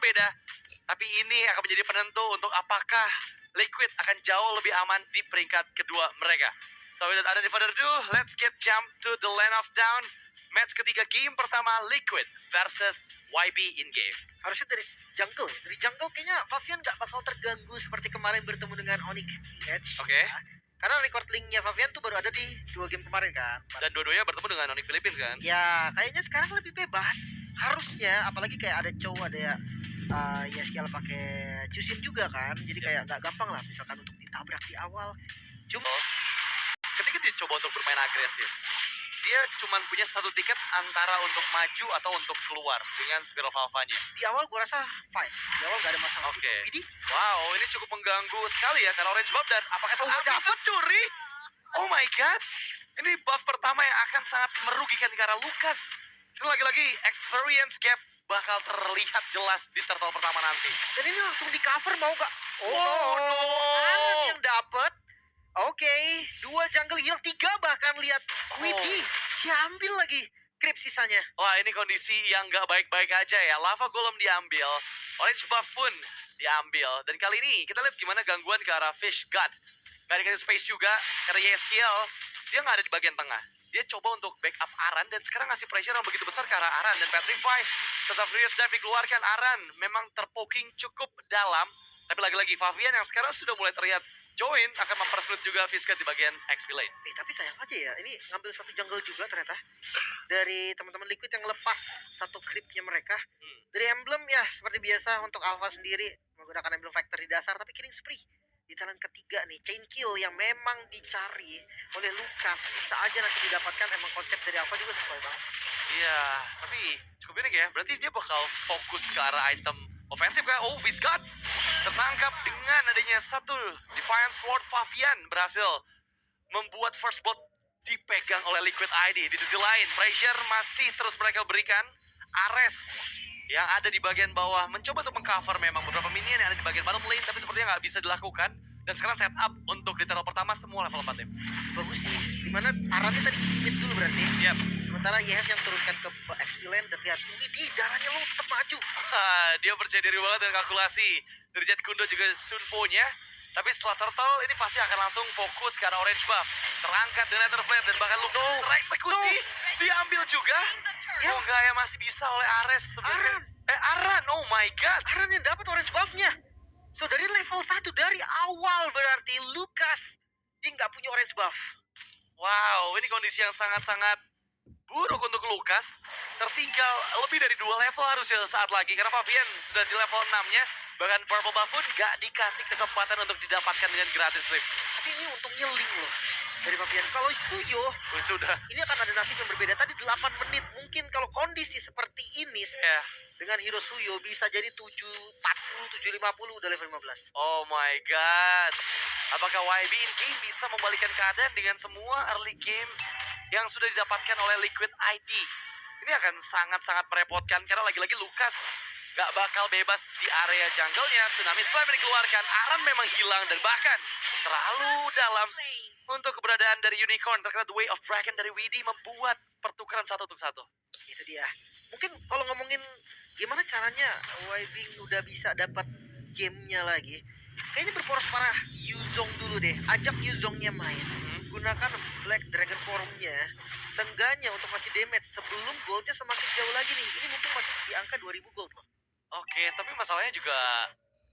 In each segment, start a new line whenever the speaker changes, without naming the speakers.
berbeda. Tapi ini akan menjadi penentu untuk apakah Liquid akan jauh lebih aman di peringkat kedua mereka. So without any further ado, let's get jump to the land of down. Match ketiga game pertama Liquid versus YB in game.
Harusnya dari jungle ya. Dari jungle kayaknya Favian gak bakal terganggu seperti kemarin bertemu dengan Onyx di Edge.
Oke.
Ya. Karena record linknya Favian tuh baru ada di 2 game kemarin kan.
Dan dua-duanya bertemu dengan Onyx Philippines kan?
Ya kayaknya sekarang lebih bebas. Harusnya, apalagi kayak ada Chow, ada ya skill pakai Chusin juga kan. Jadi kayak gak gampang lah misalkan untuk ditabrak di awal. Cuma
ketika dia coba untuk bermain agresif, dia cuma punya satu tiket antara untuk maju atau untuk keluar dengan Spiral Valva-nya.
di awal gua rasa fine. Di awal gak ada masalah.
Oke.
Widih,
Wow, ini cukup mengganggu sekali ya karena orange buff dan apakah
Oh,
Abi
dapet.
itu curi? Oh my god. Ini buff pertama yang akan sangat merugikan ke arah Lucas. Sekali lagi experience gap bakal terlihat jelas di turtle pertama nanti.
dan ini langsung di cover mau gak?
Oh, no.
Aran yang dapet. Oke, 2 jungle hilang, 3 bahkan lihat. Widih, diambil lagi creep sisanya.
Wah, ini kondisi yang nggak baik-baik aja ya. Lava Golem diambil, orange buff pun diambil. Dan kali ini kita lihat gimana gangguan ke arah Fish God. Gak dikasih space juga, karena YSKL dia nggak ada di bagian tengah. Dia coba untuk backup Aran dan sekarang ngasih pressure yang begitu besar ke arah Aran. Dan Petrify setelah Furious Dive dikeluarkan, Aran memang terpoking cukup dalam. Tapi lagi-lagi Favian yang sekarang sudah mulai terlihat join akan mempersulit juga Fish God di bagian XP lane.
Tapi sayang aja ya, ini ngambil satu jungle juga ternyata. Dari teman-teman Liquid yang lepas satu creepnya mereka. Dari emblem ya seperti biasa untuk Alpha sendiri menggunakan emblem factor di dasar, tapi killing spree di talent ketiga nih, chain kill yang memang dicari oleh Lucas bisa aja nanti didapatkan. Emang konsep dari Alpha juga sesuai banget.
Iya, tapi cukup unik ya. Berarti dia bakal fokus ke arah item ofensif kan? Oh, Fish God tertangkap dengan adanya satu Defiant Sword. Favian berhasil membuat first blood dipegang oleh Liquid ID. Di sisi lain, pressure masih terus mereka berikan. Ares yang ada di bagian bawah mencoba untuk mengcover memang beberapa minion yang ada di bagian bottom lane, tapi sepertinya nggak bisa dilakukan. Dan sekarang setup untuk di turtle pertama semua level 4 tim.
Bagus nih, dimana Arannya tadi isi mid dulu berarti.
Yap.
Sementara Yes yang turunkan ke XP lane dan lihat, ini darahnya lu tetap maju.
Dia percaya diri banget dengan kalkulasi dari Jet Kundo juga Sunpo-nya. Tapi setelah turtle ini pasti akan langsung fokus ke arah orange buff. Terangkat dengan Nether Flare dan bahkan lu tereksekusi. Diambil juga.
Ya.
Oh enggak ya, masih bisa oleh Ares sebenarnya. Aran, oh my god.
Aran yang dapat orange buff-nya. So dari level 1 dari awal berarti Lucas dia nggak punya orange buff.
Wow, ini kondisi yang sangat-sangat buruk untuk Lucas. Tertinggal lebih dari 2 level harusnya saat lagi. Karena Favian sudah di level 6-nya. Bahkan Purple Buff pun gak dikasih kesempatan untuk didapatkan dengan gratis Rip.
Tapi ini untungnya link loh dari Fabian. Kalau Suyo,
Itu udah.
ini akan ada nasib yang berbeda. Tadi 8 menit. Mungkin kalau kondisi seperti ini
Ya.
dengan hero Suyo bisa jadi 7.40, 7.50 udah level 15.
Oh my god. Apakah YB in game bisa membalikan keadaan dengan semua early game yang sudah didapatkan oleh Liquid ID? Ini akan sangat-sangat merepotkan karena lagi-lagi Lucas gak bakal bebas di area jungle-nya. Tsunami Slam dikeluarkan, Aran memang hilang dan bahkan terlalu dalam untuk keberadaan dari Unicorn. Terkena The Way of Dragon dari WD membuat pertukaran 1 untuk 1.
Itu dia. Mungkin kalau ngomongin gimana caranya YB udah bisa dapat gamenya lagi, kayaknya berporos parah Yuzong dulu deh. Ajak Yuzongnya main, gunakan Black Dragon Form-nya, seenggaknya untuk masih damage sebelum goldnya semakin jauh lagi nih. Ini mungkin masih di angka 2000 gold loh.
Oke, tapi masalahnya juga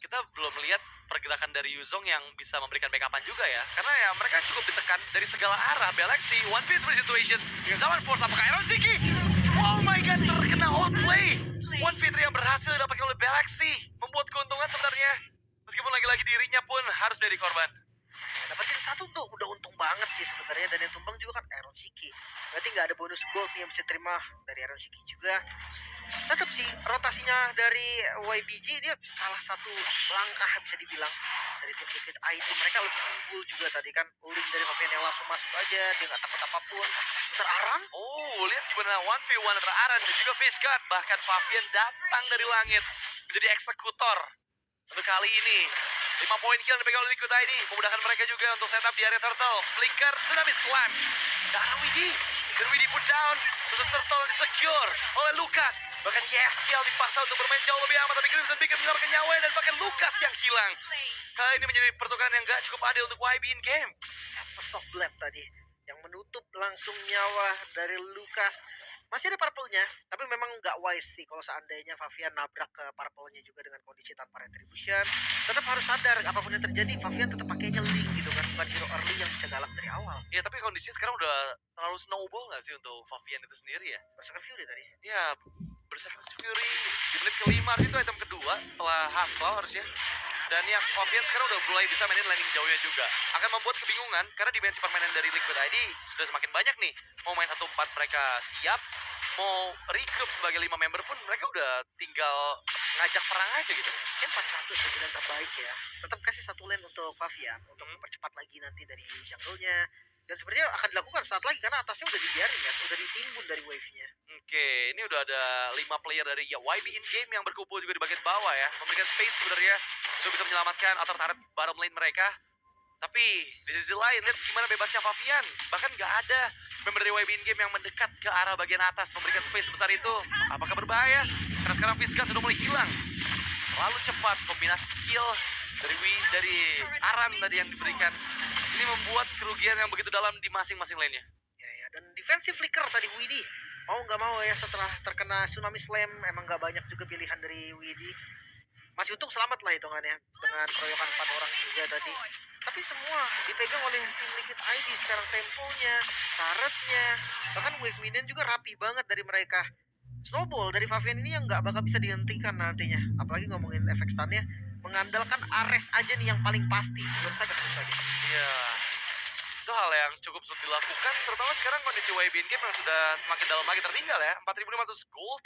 kita belum melihat pergerakan dari Yuzong yang bisa memberikan backupan juga ya. Karena ya mereka cukup ditekan dari segala arah. Galaxy 1v3 situation dengan zaman force apakah Iron Siki? Oh my god, terkena outplay. 1v3 yang berhasil didapatkan oleh Galaxy membuat keuntungan sebenarnya. Meskipun lagi-lagi dirinya pun harus menjadi korban.
Dapetin satu tuh udah untung banget sih sebenarnya, dan yang tumbang juga kan Iron Shiki. Berarti nggak ada bonus gold nih yang bisa terima dari Iron Shiki juga. Tetap sih rotasinya dari YBG dia salah satu langkah bisa dibilang dari tim Liquid ID. Mereka lebih unggul juga tadi kan, link dari Fabian yang langsung masuk aja, dia nggak takut apapun. Bentar Aran,
Oh, lihat gimana 1v1 antara Aran dan juga Fish God. Bahkan Fabian datang dari langit menjadi eksekutor. Untuk kali ini 5 poin kill yang dipegang oleh Liquid ID memudahkan mereka juga untuk setup di area turtle. Flicker, Tsunami Slam. Darah Widi Dan Widi put down. Satu turtle disecure oleh Lucas. Bahkan YSKL dipaksa untuk bermain jauh lebih aman. Tapi Crimson Beacon menyelamatkan nyawanya dan bahkan Lucas yang hilang. Hal ini menjadi pertukaran yang gak cukup adil untuk YB in game.
Pesok Blade tadi yang menutup langsung nyawa dari Lucas. Masih ada purple-nya, tapi memang nggak wise sih kalau seandainya Favian nabrak ke purple-nya juga dengan kondisi tanpa retribution. Tetap harus sadar apapun yang terjadi, Favian tetap pakainya link gitu kan, bukan hero early yang bisa galak dari awal.
Ya tapi kondisinya sekarang udah terlalu snowball gak sih untuk Favian itu sendiri ya?
Berserker Fury tadi.
Ya, Berserker Fury di menit kelima itu item kedua setelah Haskell harusnya. Dan yang Favian sekarang udah mulai bisa mainin landing jauhnya juga. Akan membuat kebingungan karena dimensi permainan dari Liquid ID sudah semakin banyak nih. Mau main 1-4 mereka siap, mau recruit sebagai 5 member pun mereka udah tinggal ngajak perang aja gitu.
Kan 4-1 pilihan terbaik ya. Tetap kasih satu lane untuk Favian untuk mempercepat lagi nanti dari jungle-nya. Dan sebenarnya akan dilakukan saat lagi karena atasnya udah dibiarin ya, udah ditimbun dari wave-nya.
Oke, ini udah ada 5 player dari YB in game yang berkumpul juga di bagian bawah ya. Memberikan space sebenarnya untuk bisa menyelamatkan outer turret bottom lane mereka. Tapi di sisi lain, lihat gimana bebasnya Favian. Bahkan nggak ada member dari YB in game yang mendekat ke arah bagian atas memberikan space sebesar itu. Apakah berbahaya? Karena sekarang Fizzguard sudah mulai hilang. Terlalu cepat kombinasi skill dari Aran tadi yang diberikan. Ini membuat kerugian yang begitu dalam di masing-masing lane-nya.
Ya, dan defensive flicker tadi Widi. Mau nggak mau ya setelah terkena tsunami slam, emang nggak banyak juga pilihan dari Widi. Masih untung selamat lah hitungannya dengan keroyokan 4 orang juga tadi. Tapi semua dipegang oleh tim Liquid ID sekarang, temponya, turretnya, bahkan wave minion juga rapi banget dari mereka. Snowball dari Favian ini yang nggak bakal bisa dihentikan nantinya. Apalagi ngomongin efek stunnya, mengandalkan Ares aja nih yang paling pasti. Menurut saya susah gitu.
Iya, itu hal yang cukup sulit dilakukan, terutama sekarang kondisi YB in game yang sudah semakin dalam lagi tertinggal ya, 4.500 gold.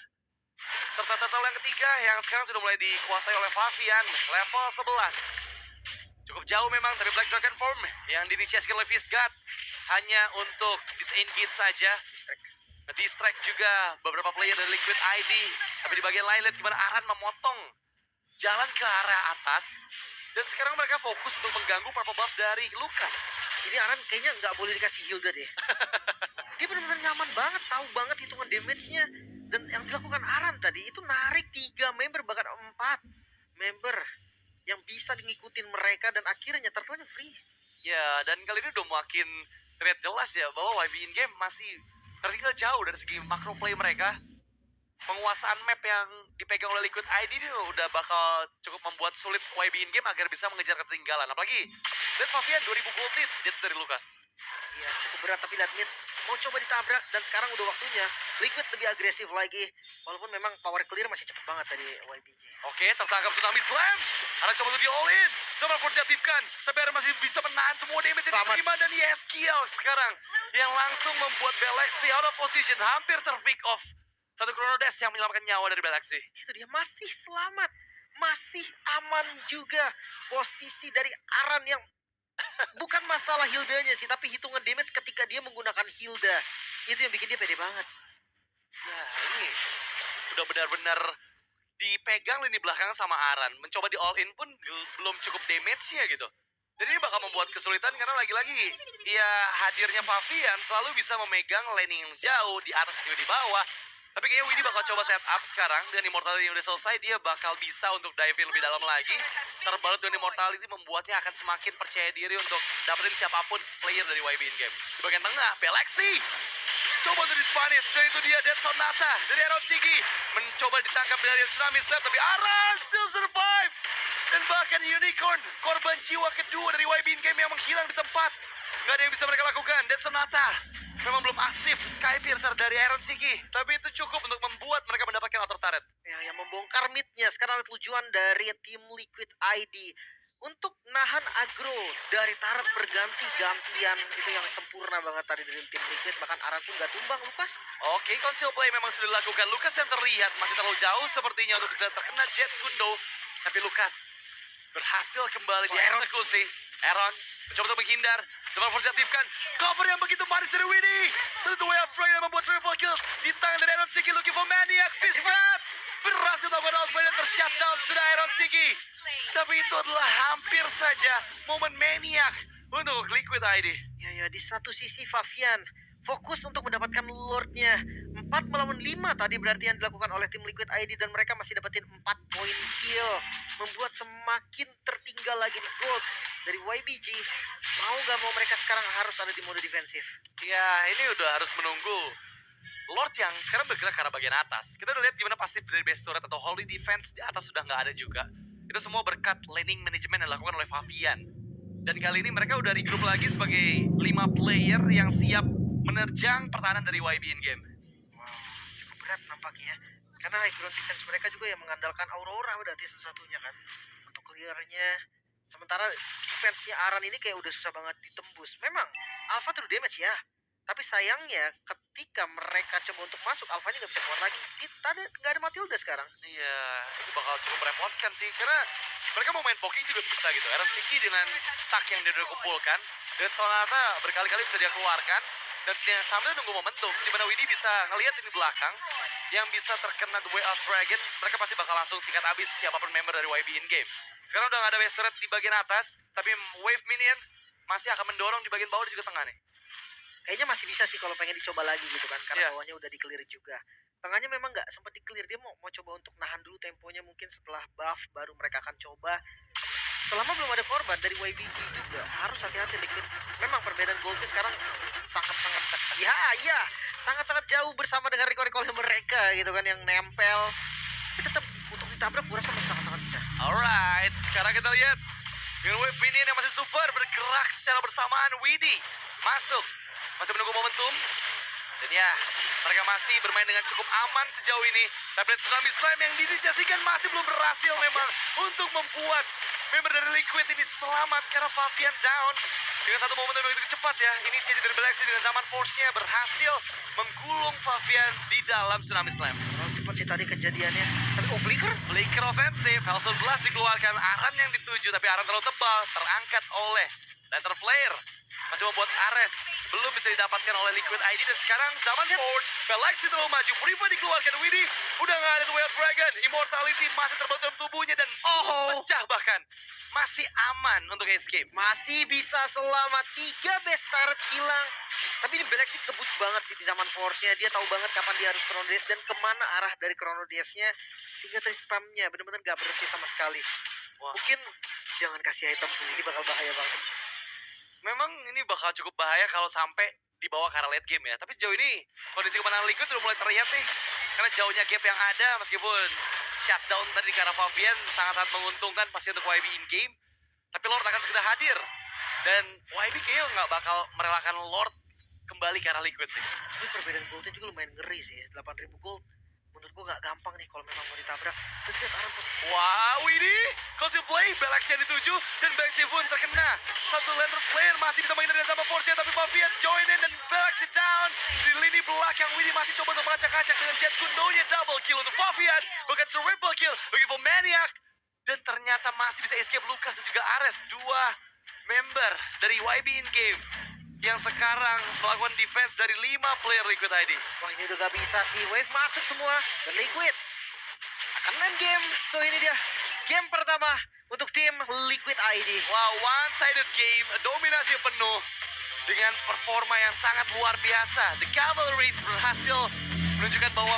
Serta total yang ketiga yang sekarang sudah mulai dikuasai oleh Favian, level 11. Cukup jauh memang dari Black Dragon Form yang diinisiasikan oleh Fizzguard. Hanya untuk disengage saja. Distract juga beberapa player dari Liquid ID. Tapi di bagian lain lihat gimana Aran memotong jalan ke arah atas. Dan sekarang mereka fokus untuk mengganggu purple buff dari Lucas.
Ini Aran kayaknya nggak boleh dikasih Hilda deh. Dia benar-benar nyaman banget, tahu banget hitungan damage-nya. Dan yang dilakukan Aran tadi itu narik 3 member, bahkan 4 member yang bisa ngikutin mereka dan akhirnya turtle-nya free.
Ya, dan kali ini udah makin terlihat jelas ya bahwa YB in game masih tertinggal jauh dari segi makro play mereka. Penguasaan map yang dipegang oleh Liquid ID ini udah bakal cukup membuat sulit YB in game agar bisa mengejar ketertinggalan. Apalagi lihat Favian 2000 gold lead dari Lucas.
Iya, cukup berat, tapi lihat mid mau coba ditabrak dan sekarang udah waktunya Liquid lebih agresif lagi. Walaupun memang power clear masih cepet banget dari YBJ.
Oke, tertangkap tsunami slam. Ada coba untuk di all in. Sama Force diaktifkan, tapi Aran masih bisa menahan semua damage yang diterima dan YSKL sekarang yang langsung membuat Bellexy out of position, hampir ter-pick off. Satu Chrono Dash yang menyelamatkan nyawa dari Bellexy.
Itu dia masih selamat, masih aman juga posisi dari Aran yang bukan masalah Hildanya sih, tapi hitungan damage ketika dia menggunakan Hilda itu yang bikin dia pede banget.
Ya, ini udah benar-benar dipegang lini belakang sama Aran. Mencoba di all in pun belum cukup damage-nya gitu. Jadi ini bakal membuat kesulitan karena lagi-lagi ya hadirnya Favian selalu bisa memegang laning yang jauh di atas juga di bawah. Tapi kayaknya Widi bakal coba set up sekarang dengan Immortality yang udah selesai, dia bakal bisa untuk dive in lebih dalam lagi. Terbalut dengan Immortality membuatnya akan semakin percaya diri untuk dapetin siapapun player dari YB in game. Di bagian tengah, Bellexy coba untuk di-punish, dan itu dia Dead Sonata dari Aaron Shiki. Mencoba ditangkap dari Tsunami Slap, tapi Aran still survive. Dan bahkan Unicorn, korban jiwa kedua dari YB in game yang menghilang di tempat. Gak ada yang bisa mereka lakukan. Dead Sonata memang belum aktif Skypiercer dari Aaron Shiki, tapi itu cukup untuk membuat mereka mendapatkan outer turret.
Ya, yang membongkar midnya sekarang ada tujuan dari tim Liquid ID untuk nahan agro dari turret berganti-gantian. Itu yang sempurna banget tadi dari tim Liquid. Bahkan Aran pun gak tumbang, Lucas.
Oke, conceal play memang sudah dilakukan. Lucas yang terlihat masih terlalu jauh sepertinya untuk bisa terkena Jet Gundo. Tapi Lucas berhasil kembali di eksekusi. Aaron mencoba untuk menghindar. Teman Force diaktifkan. Cover yang begitu manis dari Winnie. Satu way of play yang membuat triple kill di tangan dari Aaron Shiki. Looking for Maniac. Fizzguard berhasil melakukan outplay dan ter-shutdown sudah Aaron Shiki. Tapi itu adalah hampir saja momen Maniac untuk Liquid ID.
Ya, di satu sisi Favian fokus untuk mendapatkan Lordnya. 4 melawan 5 tadi berarti yang dilakukan oleh tim Liquid ID, dan mereka masih dapetin 4 poin kill, membuat semakin tertinggal lagi di gold dari YBG. Mau gak mau mereka sekarang harus ada di mode defensif.
Ya, ini udah harus menunggu Lord yang sekarang bergerak ke arah bagian atas. Kita udah lihat gimana pasif dari base turret atau holy defense di atas sudah nggak ada juga. Itu semua berkat laning management yang dilakukan oleh Favian. Dan kali ini mereka udah regroup lagi sebagai 5 player yang siap menerjang pertahanan dari YB in game.
Wow, cukup berat nampaknya. Karena high ground defense mereka juga yang mengandalkan Aurora berarti satu-satunya kan untuk clearnya. Sementara defense-nya Aran ini kayak udah susah banget ditembus. Memang Alpha true damage ya, tapi sayangnya ketika mereka coba untuk masuk, Alphanya nggak bisa keluar lagi. Tadi nggak ada Matilda sekarang.
Iya, itu bakal cukup merepotkan sih. Karena mereka mau main poking juga bisa gitu. Aaron Siki dengan stack yang dia udah kumpulkan, dan ternyata berkali-kali bisa dia keluarkan. Dan yang sambil nunggu momentum, di mana Widi bisa ngelihat ini belakang, yang bisa terkena The Way of Dragon, mereka pasti bakal langsung sikat habis siapapun member dari YB in game. Sekarang udah nggak ada base turret di bagian atas, tapi wave minion masih akan mendorong di bagian bawah dan juga tengah nih.
Kayaknya masih bisa sih kalau pengen dicoba lagi gitu kan, karena
Iya.
bawahnya udah di-clear juga. Tengahnya memang nggak sempat di-clear, dia mau coba untuk nahan dulu temponya, mungkin setelah buff baru mereka akan coba. Selama belum ada korban dari YBG juga harus hati-hati Liquid. Memang perbedaan goldnya sekarang sangat-sangat iya sangat-sangat jauh bersama dengan recall mereka gitu kan, yang nempel. Tapi tetap untuk ditabrak gue rasa masih sangat-sangat bisa.
Alright, sekarang kita lihat dengan wave minion yang masih super bergerak secara bersamaan. Widi masuk, masih menunggu momentum. Dan ya, mereka masih bermain dengan cukup aman sejauh ini. Tapi Tsunami Slam yang diinisiasikan masih belum berhasil memang untuk membuat member dari Liquid ini selamat karena Favian down. Dengan satu momentum yang begitu cepat ya, inisiasi dari Galaxy dengan zaman Force-nya berhasil menggulung Favian di dalam Tsunami Slam.
Terlalu cepat sih tadi kejadiannya. Tapi Flicker
Flicker offensive, Hellstone Blast dikeluarkan, Aran yang dituju, tapi Aran terlalu tebal, terangkat oleh Lantern Flare. Masih membuat Ares belum bisa didapatkan oleh Liquid ID, dan sekarang zaman Force, Galaxy terlalu maju, Priva dikeluarkan, Widi udah nggak ada The Way of Dragon, Immortality masih terbentuk dalam tubuhnya dan pecah bahkan. Masih aman untuk escape.
masih bisa selamat, 3 best turret hilang. Tapi ini Galaxy kebut banget sih di zaman Force-nya. Dia tahu banget kapan dia harus Chrono Dash dan kemana arah dari Chrono Dash-nya, sehingga tadi spamnya benar-benar gak berhenti sama sekali.
Wah.
Mungkin jangan kasih item sih, ini bakal bahaya banget.
Memang ini bakal cukup bahaya kalau sampai dibawa ke arah late game ya. Tapi sejauh ini kondisi kemenangan Liquid udah mulai terlihat nih. Karena jauhnya gap yang ada, meskipun shutdown tadi ke arah Favian sangat-sangat menguntungkan pasti untuk YB in game. Tapi Lord akan segera hadir. Dan YB kayaknya nggak bakal merelakan Lord kembali ke arah Liquid sih.
Ini perbedaan goldnya juga lumayan ngeri sih ya. 8.000 gold menurut gua gak gampang nih kalau memang mau ditabrak. Dan lihat arah posisi.
Wow, ini Conceal Play, Galaxy yang dituju, dan Galaxy pun terkena. Satu Lantern Flare masih bisa menghindar sama Force-nya, tapi Favian join in dan Galaxy down. Di lini belakang, Widi masih coba untuk mengacak-acak dengan Jet Gundonya, double kill untuk Favian. Bukan triple kill bagi Maniac. Dan ternyata masih bisa escape Lucas dan juga Ares, 2 member dari YB in game yang sekarang melakukan defense dari 5 player Liquid ID.
Wah, ini udah gak bisa sih. Wave masuk semua dan Liquid akan main game. So ini dia game pertama untuk tim Liquid ID.
Wow, one-sided game, dominasi penuh dengan performa yang sangat luar biasa. The Cavalry berhasil menunjukkan bahwa